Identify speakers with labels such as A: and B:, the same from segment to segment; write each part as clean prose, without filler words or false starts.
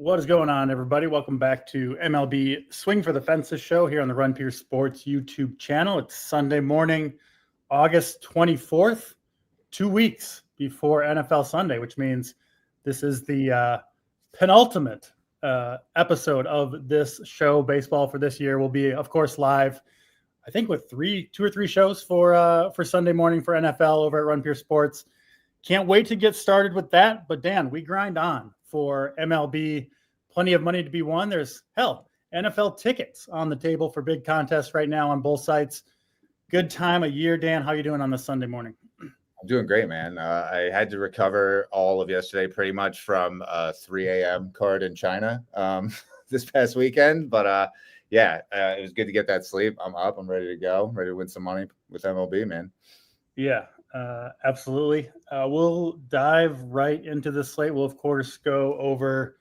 A: What is going on, everybody? Welcome back to MLB Swing for the Fences show here on the Run Pure Sports YouTube channel. It's Sunday morning, August 24th, 2 weeks before NFL Sunday, which means this is the penultimate episode of this show. Baseball for this year will be, of course, live, I think, with two or three shows for Sunday morning for NFL over at Run Pure Sports. Can't wait to get started with that. But Dan, we grind on for MLB. Plenty of money to be won. There's NFL tickets on the table for big contests right now on both sites. Good time of year, Dan. How you doing on this Sunday morning?
B: I'm doing great, man. I had to recover all of yesterday pretty much from a 3 a.m. card in China this past weekend. But it was good to get that sleep. I'm up. I'm ready to go. Ready to win some money with MLB, man.
A: Yeah, absolutely. We'll dive right into the slate. We'll, of course, go over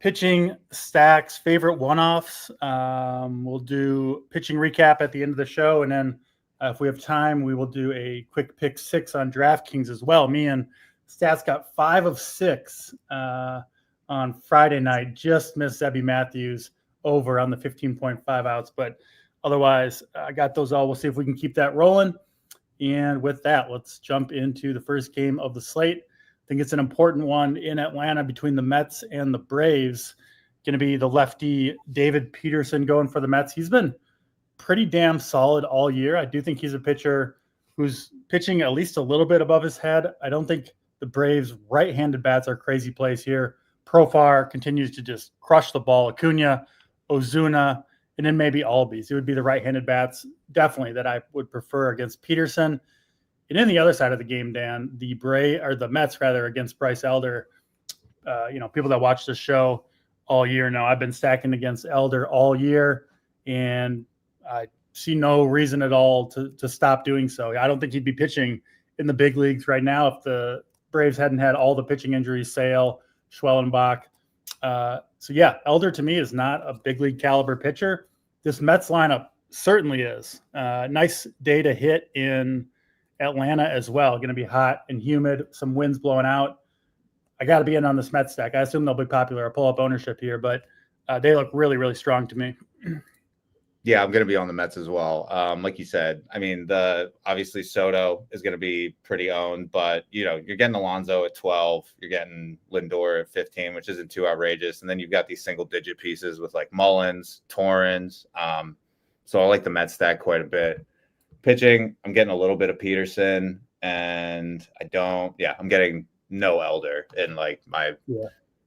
A: pitching stacks, favorite one-offs. We'll do pitching recap at the end of the show. And then if we have time, we will do a quick pick six on DraftKings as well. Me and Stats got 5 of 6 on Friday night. Just missed Zebby Matthews over on the 15.5 outs. But otherwise, I got those all. We'll see if we can keep that rolling. And with that, let's jump into the first game of the slate. I think it's an important one in Atlanta between the Mets and the Braves. Going to be the lefty David Peterson going for the Mets. He's been pretty damn solid all year. I do think he's a pitcher who's pitching at least a little bit above his head. I don't think the Braves' right-handed bats are crazy plays here. Profar continues to just crush the ball. Acuna, Ozuna, and then maybe Albies. It would be the right-handed bats, definitely, that I would prefer against Peterson. And then the other side of the game, Dan, the Mets against Bryce Elder. People that watch the show all year know I've been stacking against Elder all year, and I see no reason at all to stop doing so. I don't think he'd be pitching in the big leagues right now if the Braves hadn't had all the pitching injuries, Sale, Schwellenbach. Elder to me is not a big league caliber pitcher. This Mets lineup certainly is. Nice day to hit in Atlanta as well. Going to be hot and humid, some winds blowing out. I got to be in on this Mets stack. I assume they'll be popular. I'll pull up ownership here, but they look really, really strong to me.
B: Yeah, I'm going to be on the Mets as well. Like you said, I mean, obviously Soto is going to be pretty owned, but you're getting Alonso at 12, you're getting Lindor at 15, which isn't too outrageous, and then you've got these single-digit pieces with like Mullins, Torrens. So I like the Mets stack quite a bit. Pitching, I'm getting a little bit of Peterson, and I'm getting no Elder in like my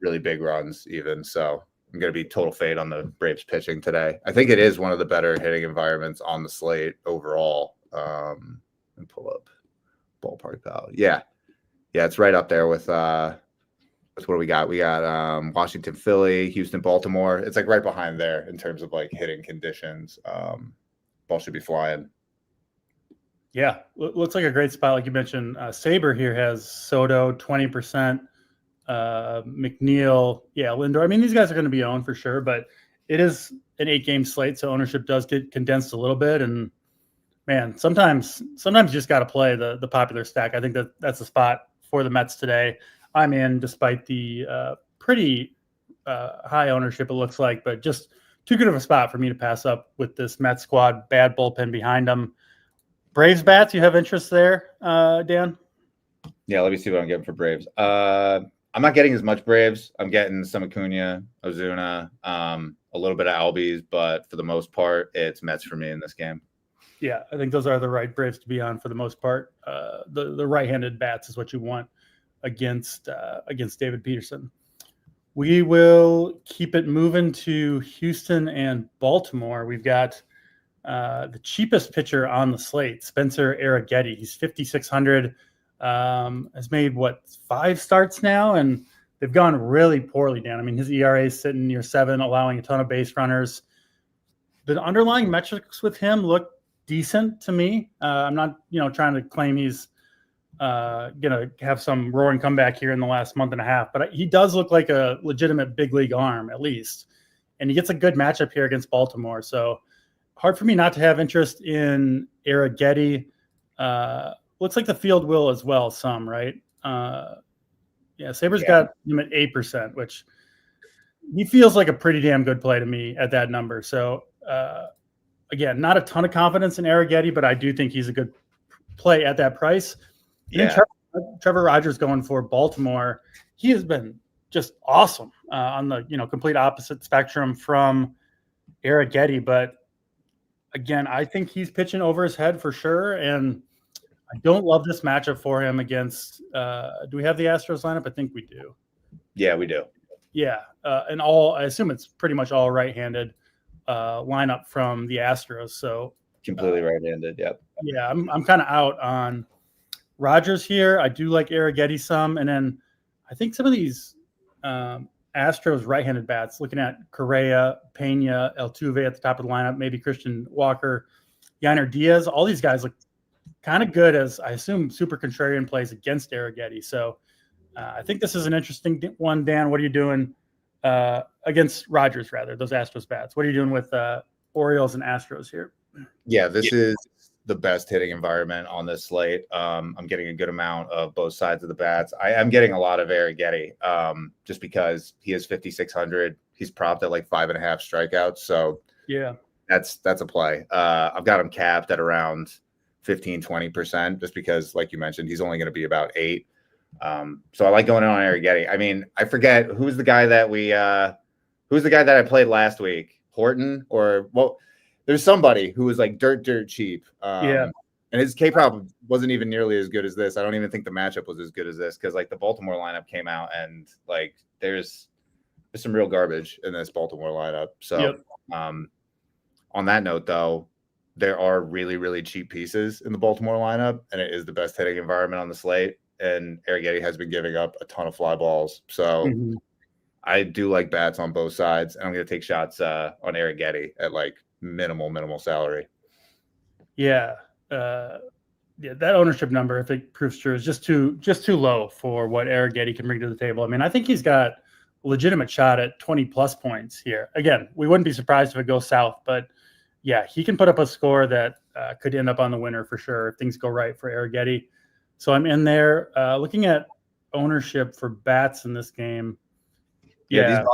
B: really big runs even. So I'm going to be total fade on the Braves pitching today. I think it is one of the better hitting environments on the slate overall. And pull up Ballpark Pal. Yeah, it's right up there with what do we got? We got Washington, Philly, Houston, Baltimore. It's like right behind there in terms of like hitting conditions. Ball should be flying.
A: Yeah, looks like a great spot. Like you mentioned, Saber here has Soto 20%, McNeil, Lindor. I mean, these guys are going to be owned for sure, but it is an 8-game slate, so ownership does get condensed a little bit. And man, sometimes you just got to play the popular stack. I think that's the spot for the Mets today. I'm in despite the pretty high ownership it looks like, but just too good of a spot for me to pass up with this Mets squad. Bad bullpen behind them. Braves bats, you have interest there, Dan?
B: Yeah, let me see what I'm getting for Braves. I'm not getting as much Braves. I'm getting some Acuna, Ozuna, a little bit of Albies, but for the most part, it's Mets for me in this game.
A: Yeah, I think those are the right Braves to be on for the most part. The right-handed bats is what you want against David Peterson. We will keep it moving to Houston and Baltimore. We've got the cheapest pitcher on the slate, Spencer Arrighetti. He's 5,600. Has made 5 starts now, and they've gone really poorly, Dan. I mean, his ERA is sitting near 7, allowing a ton of base runners. The underlying metrics with him look decent to me. I'm not, trying to claim he's gonna have some roaring comeback here in the last month and a half, but he does look like a legitimate big league arm at least, and he gets a good matchup here against Baltimore. So hard for me not to have interest in Arrighetti. Looks like the field will as well, some, right? Sabres got him at 8%, which he feels like a pretty damn good play to me at that number. So again, not a ton of confidence in Arrighetti, but I do think he's a good play at that price. And
B: Yeah.
A: then Trevor Rogers going for Baltimore. He has been just awesome on the complete opposite spectrum from Arrighetti. But again, I think he's pitching over his head for sure. And I don't love this matchup for him against do we have the Astros lineup? I think we do.
B: Yeah, we do.
A: Yeah. And I assume it's pretty much all right-handed lineup from the Astros. So
B: completely right-handed. Yep.
A: Yeah, I'm kind of out on Rogers here. I do like Arrighetti some, and then I think some of these Astros right-handed bats. Looking at Correa, Pena, Altuve at the top of the lineup, maybe Christian Walker, Yainer Diaz. All these guys look kind of good as I assume super contrarian plays against Arrighetti. So I think this is an interesting one. Dan, what are you doing against Rogers? Rather, those Astros bats. What are you doing with Orioles and Astros here?
B: Yeah, this is the best hitting environment on this slate. I'm getting a good amount of both sides of the bats. I am getting a lot of Arrighetti just because he is 5,600. He's propped at like 5.5 strikeouts. So
A: yeah,
B: that's a play. I've got him capped at around 15-20% just because, like you mentioned, he's only going to be about 8. So I like going in on Arrighetti. I mean, I forget who's the guy that I played last week, Horton there's somebody who was like dirt cheap.
A: Yeah.
B: And his K-prop wasn't even nearly as good as this. I don't even think the matchup was as good as this because like the Baltimore lineup came out and like there's some real garbage in this Baltimore lineup. So on that note, though, there are really, really cheap pieces in the Baltimore lineup, and it is the best hitting environment on the slate. And Arrighetti has been giving up a ton of fly balls. So I do like bats on both sides, and I'm going to take shots on Arrighetti at like minimal salary.
A: Yeah. That ownership number, if it proves true, is just too low for what Arrighetti can bring to the table. I mean, I think he's got a legitimate shot at 20 plus points here. Again, we wouldn't be surprised if it goes south, but yeah, he can put up a score that could end up on the winner for sure if things go right for Arrighetti. So I'm in there looking at ownership for bats in this game.
B: Yeah,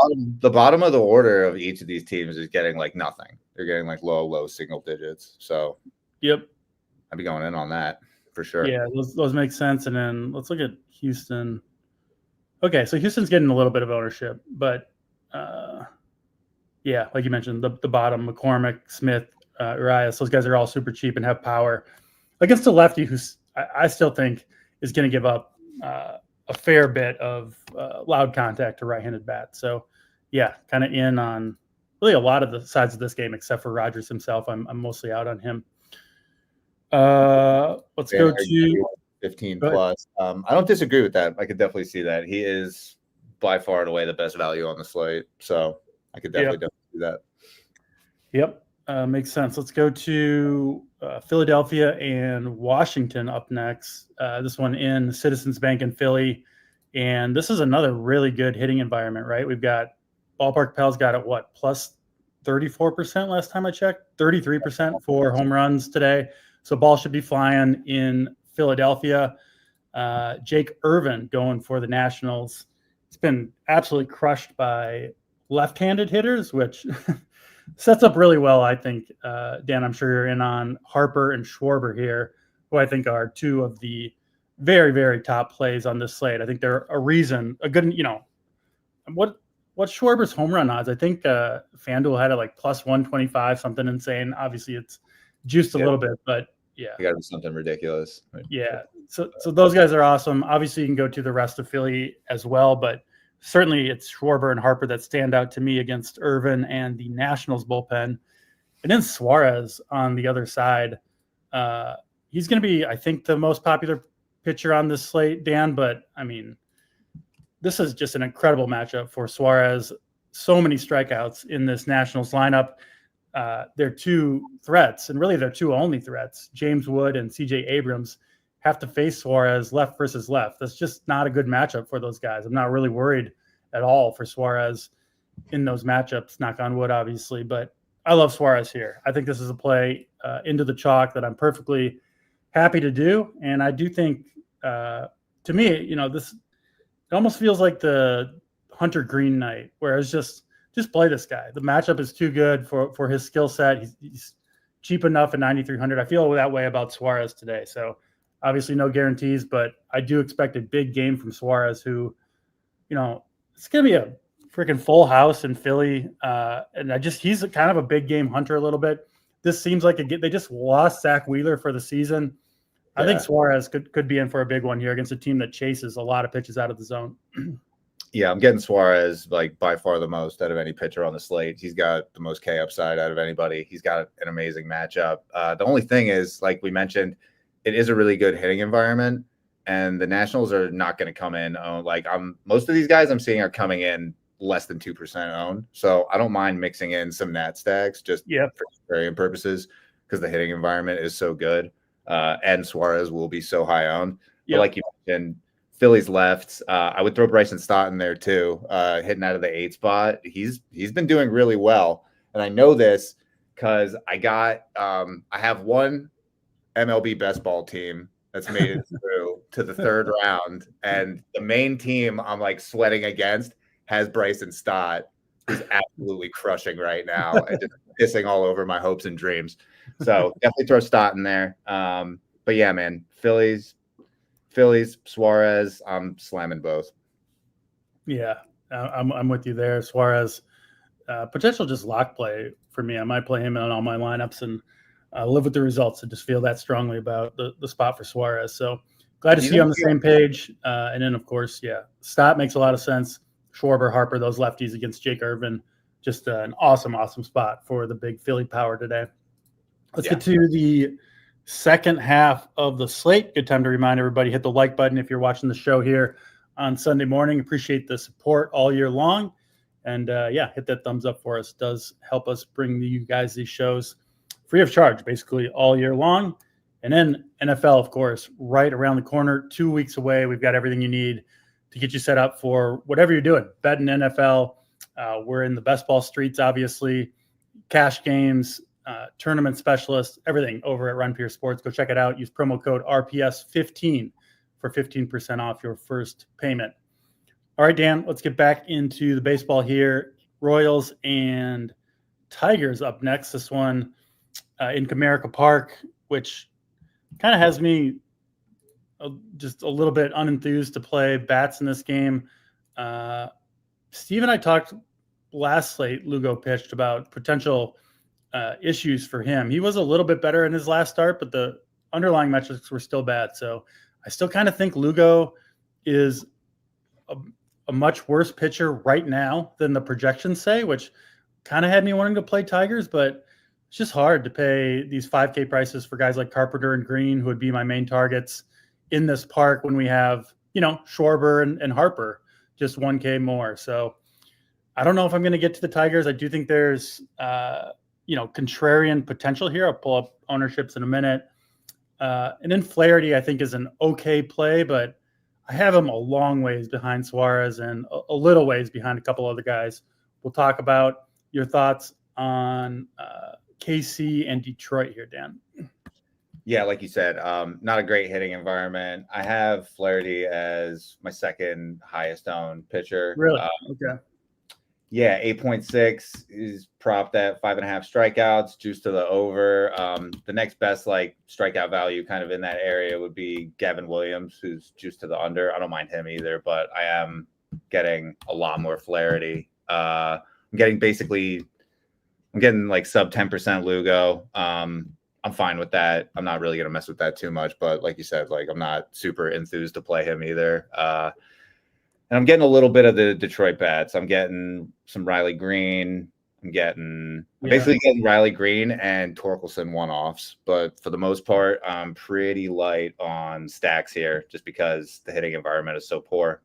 B: the bottom of the order of each of these teams is getting like nothing. They're getting like low single digits. So
A: yep,
B: I'd be going in on that for sure.
A: Yeah, those make sense. And then let's look at Houston. Okay, so Houston's getting a little bit of ownership, but yeah, like you mentioned, the bottom, McCormick, Smith, Urias, those guys are all super cheap and have power against a lefty who's I still think is going to give up a fair bit of loud contact to right-handed bats. So yeah, kind of in on really a lot of the sides of this game, except for Rogers himself. I'm mostly out on him. Let's go to
B: 15 plus. I don't disagree with that. I could definitely see that. He is by far and away the best value on the slate. So I could definitely do that.
A: Yep. Makes sense. Let's go to Philadelphia and Washington up next. This one in Citizens Bank in Philly. And this is another really good hitting environment, right? We've got Ballpark Pals got it, what, plus 34% last time I checked, 33% for home runs today. So ball should be flying in Philadelphia. Jake Irvin going for the Nationals. It's been absolutely crushed by left-handed hitters, which sets up really well, I think. Dan, I'm sure you're in on Harper and Schwarber here, who I think are two of the very, very top plays on this slate. I think they're a good, what's Schwarber's home run odds? I think FanDuel had it like plus 125, something insane. Obviously, it's juiced a little bit, but yeah.
B: You got to be something ridiculous. Right?
A: Yeah. So those guys are awesome. Obviously, you can go to the rest of Philly as well, but certainly it's Schwarber and Harper that stand out to me against Irvin and the Nationals bullpen. And then Suarez on the other side. He's going to be, I think, the most popular pitcher on this slate, Dan. But, I mean, this is just an incredible matchup for Suarez. So many strikeouts in this Nationals lineup. Their two threats, and really their two only threats, James Wood and CJ Abrams, have to face Suarez left versus left. That's just not a good matchup for those guys. I'm not really worried at all for Suarez in those matchups, knock on wood, obviously. But I love Suarez here. I think this is a play into the chalk that I'm perfectly happy to do. And I do think, to me, this it almost feels like the Hunter Green night, where it's just just play this guy. The matchup is too good for his skill set. He's cheap enough at 9,300. I feel that way about Suarez today. So obviously no guarantees, but I do expect a big game from Suarez, who, it's going to be a freaking full house in Philly. And he's kind of a big game hunter a little bit. This seems like they just lost Zach Wheeler for the season. I think Suarez could be in for a big one here against a team that chases a lot of pitches out of the zone.
B: Yeah, I'm getting Suarez like by far the most out of any pitcher on the slate. He's got the most K upside out of anybody. He's got an amazing matchup. The only thing is, like we mentioned, it is a really good hitting environment, and the Nationals are not going to come in most of these guys I'm seeing are coming in less than 2% owned. So I don't mind mixing in some Nat stacks just for contrarian purposes, because the hitting environment is so good. And Suarez will be so high owned. But like you mentioned, Philly's left. I would throw Bryson Stott in there too, hitting out of the 8 spot. He's been doing really well, and I know this because I have one MLB best ball team that's made it through to the 3rd round, and the main team I'm like sweating against has Bryson Stott, who's absolutely crushing right now and just pissing all over my hopes and dreams. So definitely throw Stott in there. But yeah, man, Phillies, Suarez, I'm slamming both.
A: Yeah, I'm with you there. Suarez, potential just lock play for me. I might play him in all my lineups and live with the results. I just feel that strongly about the spot for Suarez. So glad to see you on the same page. And then, of course, Stott makes a lot of sense. Schwarber, Harper, those lefties against Jake Irvin, just an awesome spot for the big Philly power today. Let's get to the second half of the slate. Good time to remind everybody, hit the like button if you're watching the show here on Sunday morning. Appreciate the support all year long. And hit that thumbs up for us. It does help us bring you guys these shows free of charge, basically all year long. And then NFL, of course, right around the corner, 2 weeks away. We've got everything you need to get you set up for whatever you're doing. Betting NFL. We're in the best ball streets, obviously. Cash games, tournament specialists, everything over at Run Pure Sports. Go check it out. Use promo code RPS15 for 15% off your first payment. All right, Dan, let's get back into the baseball here. Royals and Tigers up next. This one in Camporeale Park, which kind of has me just a little bit unenthused to play bats in this game. Steve and I talked last slate. Lugo pitched about potential issues for him. He was a little bit better in his last start, but the underlying metrics were still bad. So I still kind of think Lugo is a much worse pitcher right now than the projections say, which kind of had me wanting to play Tigers, but it's just hard to pay these 5K prices for guys like Carpenter and Green, who would be my main targets in this park when we have, Schwarber and Harper, just 1K more. So I don't know if I'm going to get to the Tigers. I do think there's, contrarian potential here. I'll pull up ownerships in a minute. And then Flaherty, I think, is an okay play, but I have him a long ways behind Suarez and a little ways behind a couple other guys. We'll talk about your thoughts on KC and Detroit here, Dan.
B: Yeah, like you said, not a great hitting environment. I have Flaherty as my second highest owned pitcher.
A: Really? Okay.
B: Yeah, 8.6 is propped at 5.5 strikeouts, juice to the over. The next best strikeout value kind of in that area would be Gavin Williams, who's juice to the under. I don't mind him either, but I am getting a lot more Flaherty. I'm getting sub 10% Lugo. I'm fine with that. I'm not really going to mess with that too much, but like you said, I'm not super enthused to play him either. And I'm getting a little bit of the Detroit bats. I'm getting some Riley Green. I'm basically getting Riley Green and Torkelson one-offs, but for the most part, I'm pretty light on stacks here just because the hitting environment is so poor.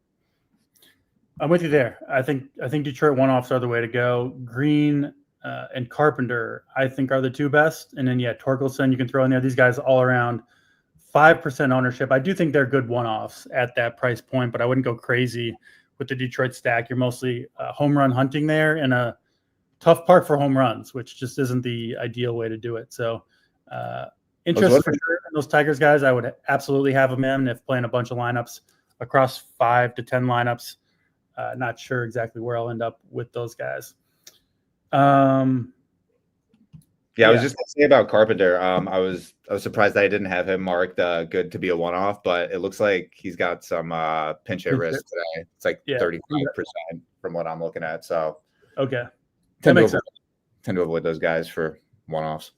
A: I'm with you there. I think Detroit one-offs are the way to go. Green and Carpenter, I think, are the two best. And then, Torkelson, you can throw in there. These guys all around 5% ownership. I do think they're good one-offs at that price point, but I wouldn't go crazy with the Detroit stack. You're mostly home run hunting there in a tough park for home runs, which just isn't the ideal way to do it. So interest for sure in those Tigers guys. I would absolutely have them in if playing a bunch of lineups across 5 to 10 lineups. Not sure exactly where I'll end up with those guys.
B: Yeah, I was just gonna say about Carpenter. I was surprised that I didn't have him marked good to be a one-off, but it looks like he's got some pinch hit risk today. It's like 35% from what I'm looking at. So
A: okay, that makes sense.
B: Tend to avoid those guys for one-offs.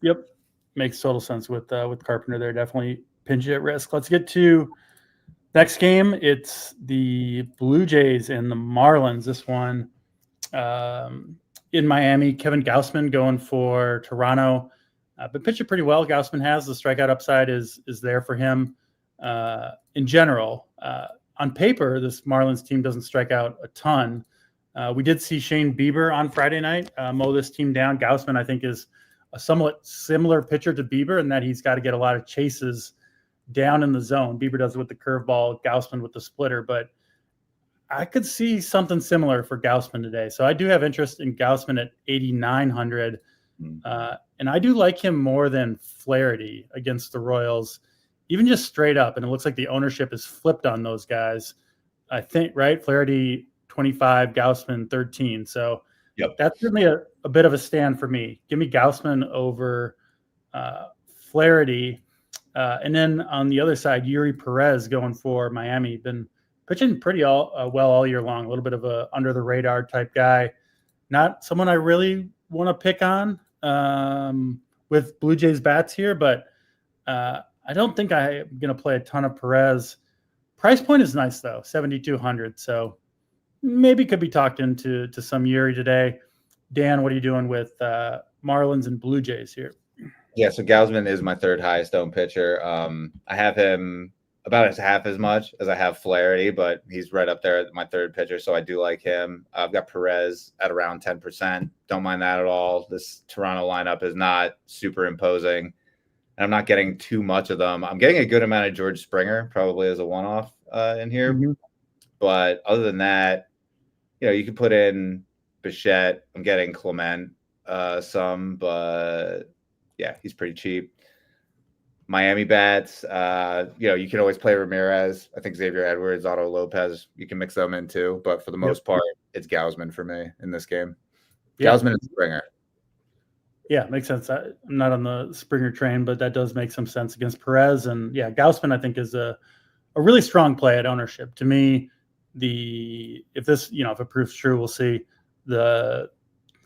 A: Yep, makes total sense with Carpenter there. Definitely pinch hit risk. Let's get to next game. It's the Blue Jays and the Marlins. This one. In Miami, Kevin Gausman going for Toronto, but pitching pretty well. Gausman has the strikeout upside is there for him. In general, on paper, this Marlins team doesn't strike out a ton. We did see Shane Bieber on Friday night mow this team down. Gausman, I think, is a somewhat similar pitcher to Bieber in that he's got to get a lot of chases down in the zone. Bieber does it with the curveball, Gausman with the splitter, but I could see something similar for Gausman today. So I do have interest in Gausman at 8,900. And I do like him more than Flaherty against the Royals, even just straight up. And it looks like the ownership is flipped on those guys. I think, right? Flaherty 25, Gausman 13. So that's certainly a bit of a stand for me. Give me Gausman over Flaherty. And then on the other side, Yuri Perez going for Miami. Been pitching pretty well all year long. A little bit of a under the radar type guy. Not someone I really want to pick on with Blue Jays bats here, but I don't think I'm going to play a ton of Perez. Price point is nice though, 7,200. So maybe could be talked into some Yuri today. Dan, what are you doing with Marlins and Blue Jays here?
B: Yeah, so Gausman is my third highest owned pitcher. I have him about as half as much as I have Flaherty, but he's right up there at my third pitcher, so I do like him. I've got Perez at around 10%. Don't mind that at all. This Toronto lineup is not super imposing, and I'm not getting too much of them. I'm getting a good amount of George Springer, probably as a one-off in here. Mm-hmm. But other than that, you can put in Bichette. I'm getting Clement some, but yeah, he's pretty cheap. Miami bats, you can always play Ramirez. I think Xavier Edwards, Otto Lopez, you can mix them in too. But for the most part, it's Gausman for me in this game. Gausman and Springer.
A: Yeah, makes sense. I'm not on the Springer train, but that does make some sense against Perez. And yeah, Gausman, I think, is a really strong play at ownership. To me, if it proves true, we'll see.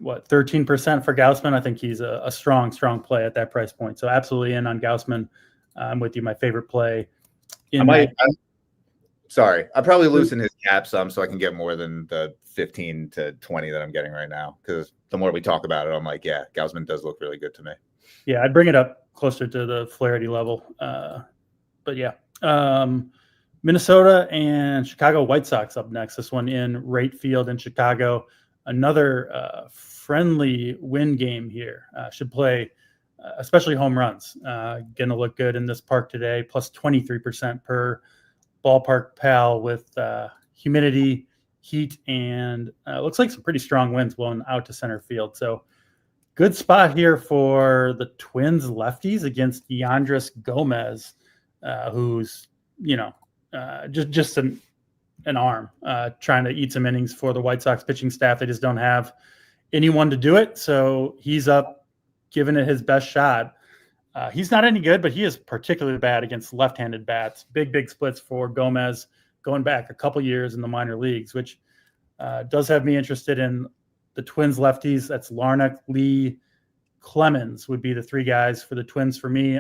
A: 13% for Gausman. I think he's a strong play at that price point. So absolutely in on Gausman. I'm with you. My favorite play.
B: I'll probably loosen his cap some so I can get more than the 15 to 20 that I'm getting right now. Because the more we talk about it, I'm like, yeah, Gausman does look really good to me.
A: Yeah, I'd bring it up closer to the Flaherty level. But yeah. Minnesota and Chicago White Sox up next. This one in Wright Field in Chicago. Another friendly win game here. Should play, especially home runs. Going to look good in this park today, plus 23% per ballpark pal with humidity, heat, and looks like some pretty strong winds blowing out to center field. So good spot here for the Twins lefties against Yandris Gomez, who's, just an arm trying to eat some innings for the White Sox pitching staff. They just don't have anyone to do it. So he's up, giving it his best shot. He's not any good, but he is particularly bad against left-handed bats. Big splits for Gomez going back a couple years in the minor leagues, which does have me interested in the Twins lefties. That's Larnach, Lee, Clemens would be the three guys for the Twins for me.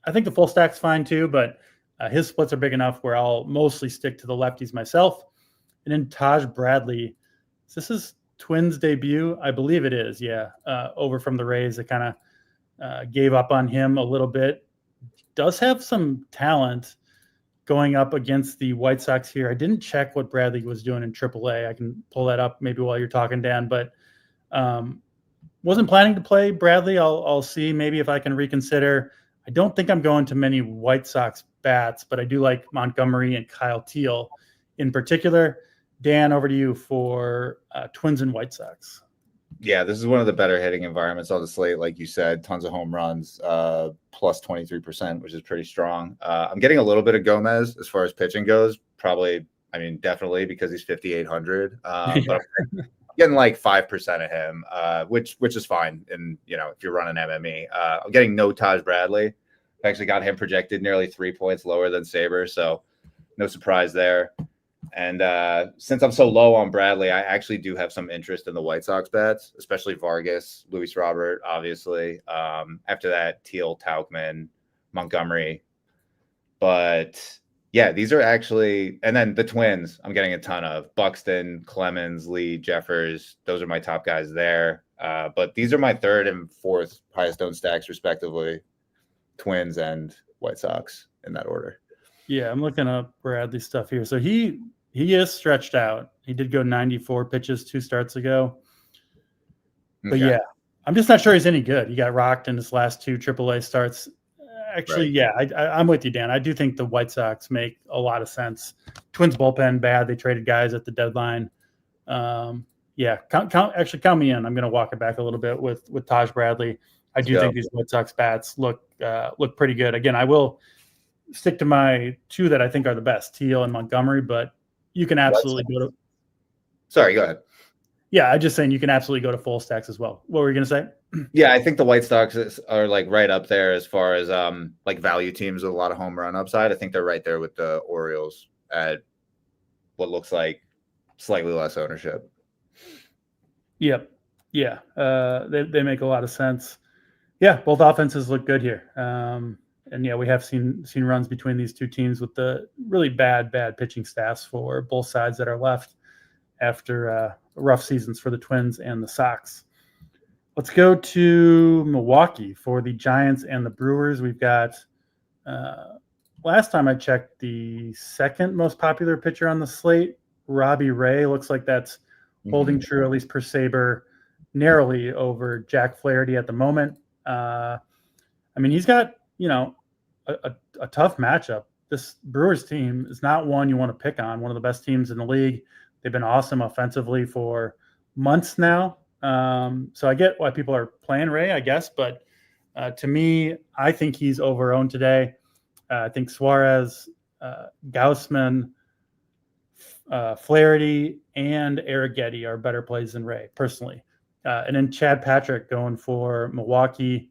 A: I think the full stack's fine too, but his splits are big enough where I'll mostly stick to the lefties myself. And then Taj Bradley. This is Twins debut. I believe it is. Yeah. Over from the Rays. I kind of gave up on him a little bit. Does have some talent going up against the White Sox here. I didn't check what Bradley was doing in AAA. I can pull that up maybe while you're talking, Dan, but wasn't planning to play Bradley. I'll see maybe if I can reconsider. I don't think I'm going to many White Sox bats, but I do like Montgomery and Kyle Teal in particular. Dan, over to you for Twins and White Sox.
B: Yeah, this is one of the better hitting environments on the slate. Like you said, tons of home runs, plus 23%, which is pretty strong. I'm getting a little bit of Gomez as far as pitching goes. Definitely because he's 5,800. But I'm getting like 5% of him, which is fine. And if you're running MME, I'm getting no Taj Bradley. I actually got him projected nearly 3 points lower than Saber, so no surprise there. And since I'm so low on Bradley, I actually do have some interest in the White Sox bets, especially Vargas, Luis Robert, obviously. After that, Teal, Tauchman, Montgomery. But yeah, these are actually, and then the Twins, I'm getting a ton of Buxton, Clemens, Lee, Jeffers. Those are my top guys there. But these are my third and fourth highest owned stacks, respectively. Twins and White Sox in that order.
A: Yeah, I'm looking up Bradley stuff here. So he is stretched out. He did go 94 pitches 2 starts ago. But yeah, I'm just not sure he's any good. He got rocked in his last 2 AAA starts. Actually, yeah, I'm with you, Dan. I do think the White Sox make a lot of sense. Twins bullpen bad. They traded guys at the deadline. Yeah, count me in. I'm going to walk it back a little bit with Taj Bradley. I do think these White Sox bats look pretty good. Again, I will stick to my 2 that I think are the best, Teal and Montgomery, but you can absolutely go to.
B: Sorry, go ahead.
A: Yeah, I'm just saying you can absolutely go to full stacks as well. What were you going to say?
B: Yeah, I think the White Sox are like right up there as far as like value teams with a lot of home run upside. I think they're right there with the Orioles at what looks like slightly less ownership.
A: Yep. Yeah. They make a lot of sense. Yeah, both offenses look good here. And yeah, we have seen runs between these 2 teams with the really bad pitching staffs for both sides that are left after rough seasons for the Twins and the Sox. Let's go to Milwaukee for the Giants and the Brewers. We've got, last time I checked, the second most popular pitcher on the slate, Robbie Ray. Looks like that's holding true, at least per Saber, narrowly over Jack Flaherty at the moment. I mean, he's got, a tough matchup. This Brewers team is not one you want to pick on, one of the best teams in the league. They've been awesome offensively for months now. So I get why people are playing Ray, I guess, but to me, I think he's over-owned today. I think Suarez, Gaussman, Flaherty, and Arrighetti are better plays than Ray, personally. And then Chad Patrick going for Milwaukee.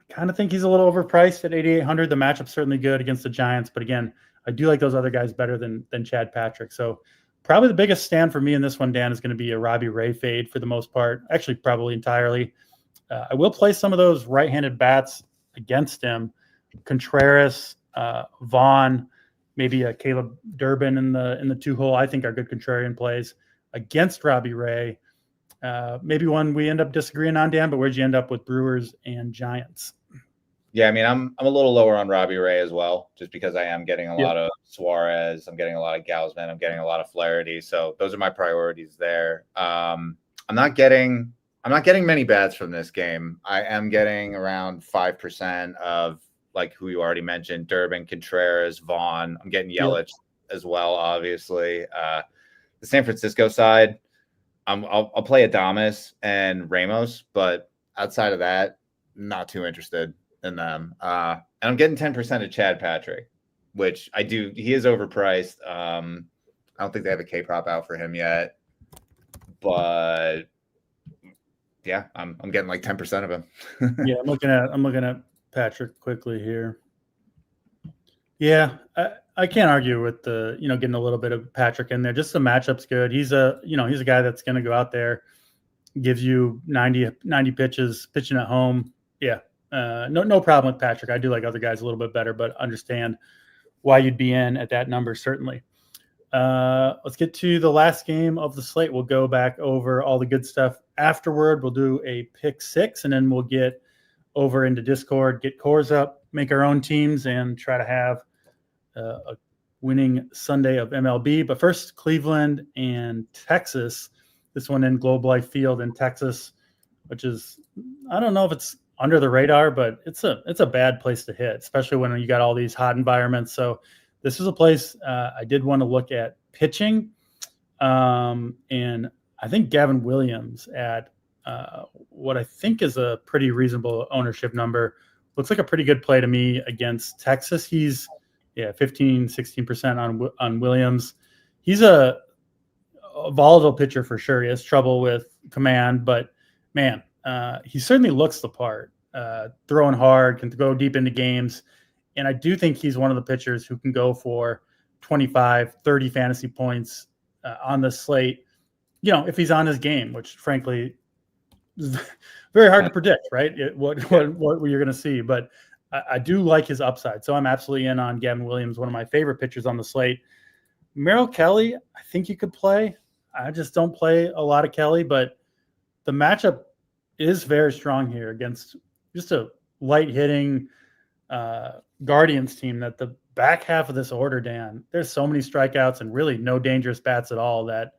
A: Kind of think he's a little overpriced at 8,800. The matchup's certainly good against the Giants, but again, I do like those other guys better than Chad Patrick. So probably the biggest stand for me in this one, Dan, is going to be a Robbie Ray fade for the most part. Actually, probably entirely. I will play some of those right-handed bats against him. Contreras, Vaughn, maybe a Caleb Durbin in the 2-hole. I think are good contrarian plays against Robbie Ray. Maybe one we end up disagreeing on, Dan, but where'd you end up with Brewers and Giants?
B: Yeah, I mean, I'm a little lower on Robbie Ray as well, just because I am getting a lot of Suarez, I'm getting a lot of Gaussman, I'm getting a lot of Flaherty. So those are my priorities there. I'm not getting many bats from this game. I am getting around 5% of like who you already mentioned, Durbin, Contreras, Vaughn. I'm getting Yelich as well, obviously. The San Francisco side, I'll play Adames and Ramos, but outside of that, not too interested in them. And I'm getting 10% of Chad Patrick, which I do. He is overpriced. I don't think they have a K-prop out for him yet, but yeah, I'm getting like 10% of him.
A: Yeah, I'm looking at Patrick quickly here. Yeah, I can't argue with the getting a little bit of Patrick in there. Just the matchup's good. He's a guy that's going to go out there, gives you 90 pitches, pitching at home. Yeah, no problem with Patrick. I do like other guys a little bit better, but understand why you'd be in at that number, certainly. Let's get to the last game of the slate. We'll go back over all the good stuff afterward. We'll do a pick 6, and then we'll get over into Discord, get cores up, make our own teams, and try to have a winning Sunday of MLB. But first, Cleveland and Texas. This one in Globe Life Field in Texas, which is, I don't know if it's under the radar, but it's a bad place to hit, especially when you got all these hot environments. So this is a place I did want to look at pitching. And I think Gavin Williams at what I think is a pretty reasonable ownership number looks like a pretty good play to me against Texas. He's 15, 16% on Williams. He's a a volatile pitcher for sure. He has trouble with command, but man, he certainly looks the part. Throwing hard, can go deep into games. And I do think he's one of the pitchers who can go for 25, 30 fantasy points on the slate, if he's on his game, which frankly is very hard to predict, right? What you're going to see. But I do like his upside. So I'm absolutely in on Gavin Williams, one of my favorite pitchers on the slate. Merrill Kelly, I think you could play. I just don't play a lot of Kelly, but the matchup is very strong here against just a light hitting Guardians team that the back half of this order, Dan, there's so many strikeouts and really no dangerous bats at all that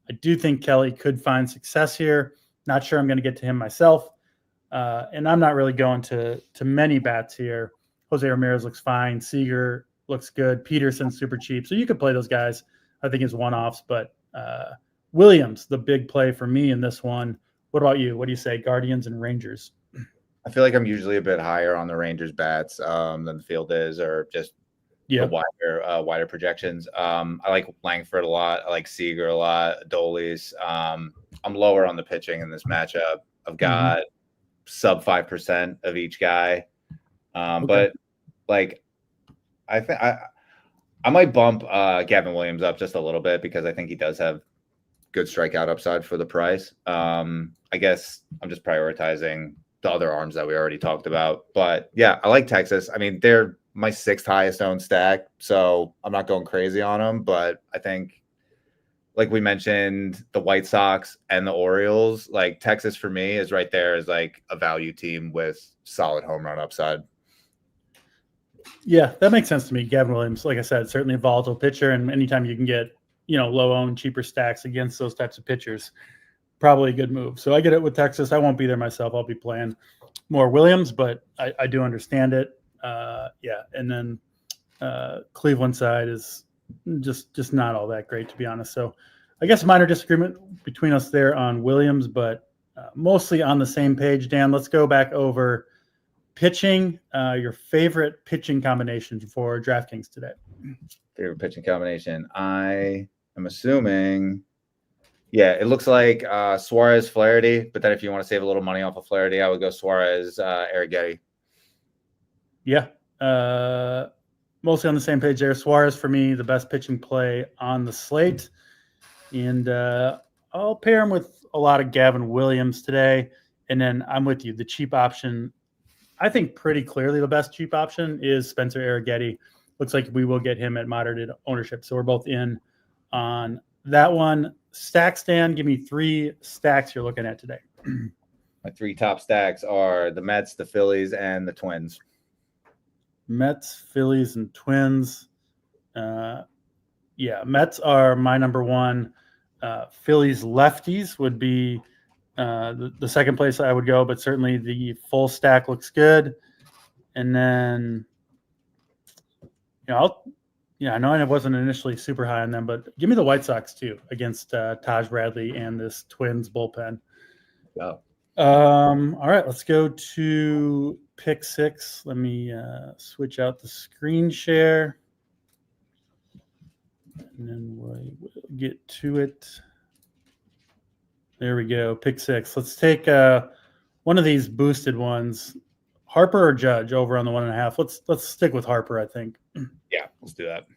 A: I do think Kelly could find success here. Not sure I'm going to get to him myself. And I'm not really going to many bats here. Jose Ramirez looks fine. Seager looks good. Peterson's super cheap. So you could play those guys. I think it's one-offs, but Williams, the big play for me in this one. What about you? What do you say? Guardians and Rangers?
B: I feel like I'm usually a bit higher on the Rangers bats than the field is, or just the wider projections. I like Langford a lot. I like Seager a lot. Adolis. I'm lower on the pitching in this matchup. I've got sub 5% of each guy. But like, I think I might bump Gavin Williams up just a little bit because I think he does have good strikeout upside for the price. I guess I'm just prioritizing the other arms that we already talked about. But yeah, I like Texas. I mean, they're my 6th highest owned stack, so I'm not going crazy on them. But I think, like we mentioned, the White Sox and the Orioles, like Texas for me is right there as like a value team with solid home run upside.
A: Yeah, that makes sense to me. Gavin Williams, like I said, certainly a volatile pitcher, and anytime you can get, low owned, cheaper stacks against those types of pitchers, probably a good move. So I get it with Texas. I won't be there myself. I'll be playing more Williams, but I do understand it. And then Cleveland side is just not all that great, to be honest. So I guess minor disagreement between us there on Williams, but mostly on the same page. Dan, let's go back over pitching, your favorite pitching combination for DraftKings today.
B: Favorite pitching combination. I am assuming, it looks like Suarez, Flaherty, but then if you want to save a little money off of Flaherty, I would go Suarez, Arrighetti.
A: Yeah, mostly on the same page there. Suarez, for me, the best pitching play on the slate. And I'll pair him with a lot of Gavin Williams today. And then I'm with you. The cheap option, I think pretty clearly the best cheap option is Spencer Arrighetti. Looks like we will get him at moderate ownership. So we're both in on that one. Stack stand, give me 3 stacks you're looking at today.
B: My 3 top stacks are the Mets, the Phillies, and the Twins.
A: Mets, Phillies, and Twins. Mets are my number one. Phillies lefties would be the second place I would go, but certainly the full stack looks good. And then, I know I wasn't initially super high on them, but give me the White Sox too against Taj Bradley and this Twins bullpen.
B: Wow.
A: All right, let's go to pick 6. Let me switch out the screen share, and then we'll get to it. There we go. Pick 6. Let's take one of these boosted ones. Harper or Judge over on the 1.5. Let's stick with Harper, I think.
B: Yeah, let's do that.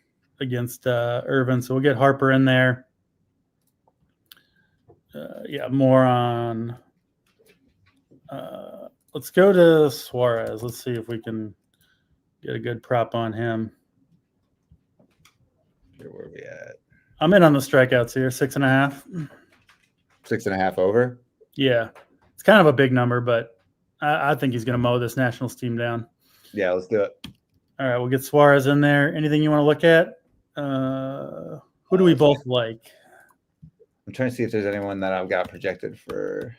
A: Against Irvin. So we'll get Harper in there. More on let's go to Suarez. Let's see if we can get a good prop on him.
B: Where are we at?
A: I'm in on the strikeouts here, 6.5.
B: 6.5 over?
A: Yeah. It's kind of a big number, but I think he's going to mow this Nationals team down.
B: Yeah, let's do it.
A: All right, we'll get Suarez in there. Anything you want to look at? Who do we both like?
B: I'm trying to see if there's anyone that I've got projected for.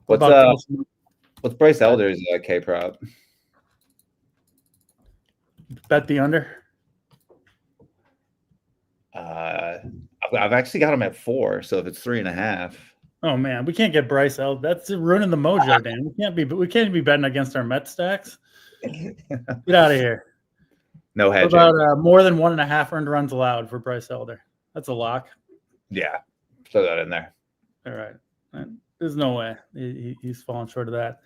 B: What's Bryce Elder's K prop?
A: Bet the under.
B: I've actually got him at 4. So if it's 3.5.
A: Oh man, we can't get Bryce Elder. That's ruining the mojo, Dan. We can't be betting against our Met stacks. Get out of here.
B: No hedging.
A: What about more than 1.5 earned runs allowed for Bryce Elder? That's a lock.
B: Yeah, throw that in there.
A: All right. There's no way he's falling short of that.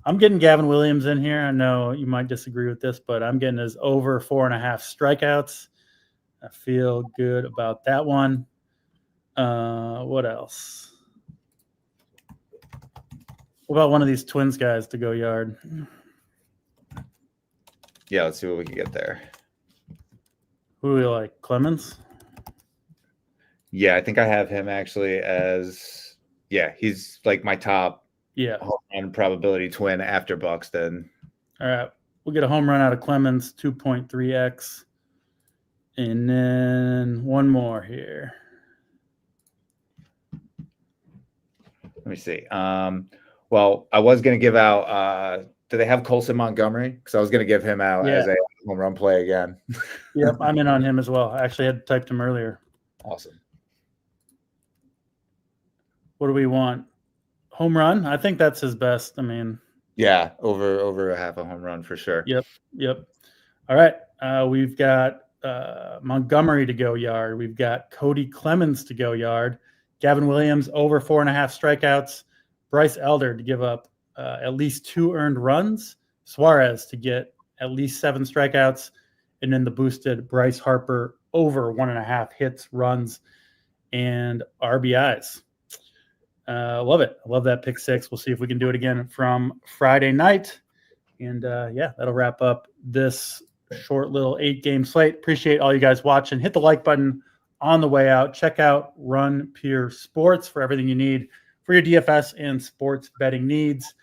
A: I'm getting Gavin Williams in here. I know you might disagree with this, but I'm getting his over 4.5 strikeouts. I feel good about that one. What else? What about one of these Twins guys to go yard?
B: Yeah, let's see what we can get there.
A: Who do you like? Clemens?
B: Yeah, I think I have him actually as he's like my top home run probability twin after Buxton.
A: All right. We'll get a home run out of Clemens, 2.3x. And then one more here.
B: Let me see. Well, I was going to give out do they have Colson Montgomery? Because I was going to give him out as a home run play again.
A: Yep, I'm in on him as well. I actually had typed him earlier.
B: Awesome.
A: What do we want? Home run? I think that's his best. I mean,
B: yeah, over a half a home run for sure.
A: Yep. All right. We've got Montgomery to go yard. We've got Cody Clemens to go yard. Gavin Williams over 4.5 strikeouts. Bryce Elder to give up at least 2 earned runs. Suarez to get at least 7 strikeouts. And then the boosted Bryce Harper over 1.5 hits, runs, and RBIs. Love it. I love that pick 6. We'll see if we can do it again from Friday night. And that'll wrap up this short little 8-game slate. Appreciate all you guys watching. Hit the like button on the way out. Check out Run Pure Sports for everything you need for your DFS and sports betting needs.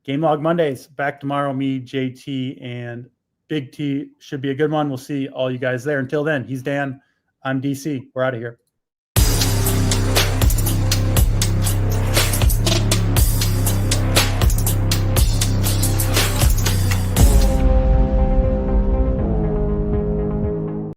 A: Game Log Mondays back tomorrow. Me, JT, and Big T should be a good one. We'll see all you guys there. Until then, he's Dan. I'm DC. We're out of here.